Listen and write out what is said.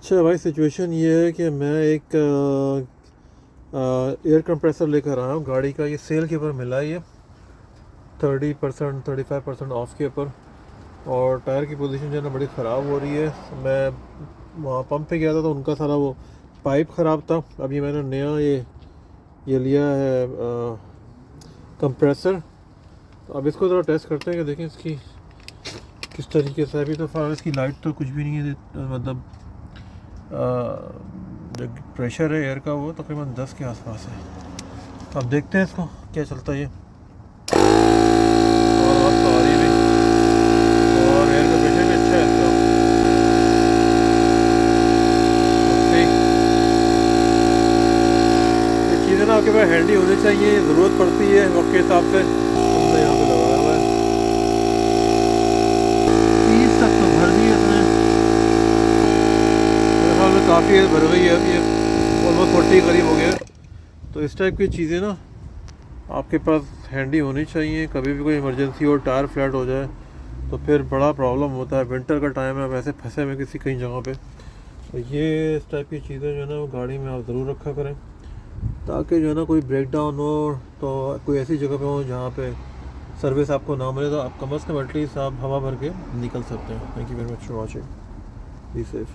अच्छा भाई, सिचुएशन ये है कि मैं एक एयर कंप्रेसर लेकर आया हूँ गाड़ी का। ये सेल के ऊपर मिला है, ये 30% 35% ऑफ के ऊपर। और टायर की पोजीशन जो है ना बड़ी ख़राब हो रही है। मैं वहाँ पंप पे गया था तो उनका सारा वो पाइप ख़राब था। अब ये मैंने नया ये लिया है कंप्रेसर। तो अब इसको ज़रा टेस्ट करते हैं कि देखें इसकी किस तरीके से। अभी तो फ़िलहाल इसकी लाइट तो कुछ भी नहीं है, मतलब जो प्रेशर है एयर का वो तकरीबन 10 के आसपास है। तो अब देखते हैं इसको क्या चलता है ये। और आवाज़ तो आ रही है भी, और एयर का प्रेशर भी अच्छा है इसका। ओके, ये चीज़ें ना आपके पास हैंडी होनी चाहिए, ज़रूरत पड़ती है वक्त के हिसाब से। हमने यहाँ पे लगाया हुआ है 30 तक तो भर दिए इसने। मेरे ख्याल में काफ़ी भर गई है, अब ये ऑलमोस्ट 40 करीब हो गया। तो इस टाइप की चीज़ें ना आपके पास हैंडी होनी चाहिए। कभी भी कोई इमरजेंसी हो, टायर फ्लैट हो जाए तो फिर बड़ा प्रॉब्लम होता है। विंटर का टाइम है, वैसे फंसे हुए किसी कहीं जगह पे। तो ये इस टाइप की चीज़ें जो है ना वो गाड़ी में आप ज़रूर रखा करें, ताकि जो है ना कोई ब्रेक डाउन हो तो कोई ऐसी जगह पे हो जहाँ पे सर्विस आपको ना मिले तो आप कम अज़ कम एटलीस्ट आप हवा भर के निकल सकते हैं। Thank you very much for watching. Be safe.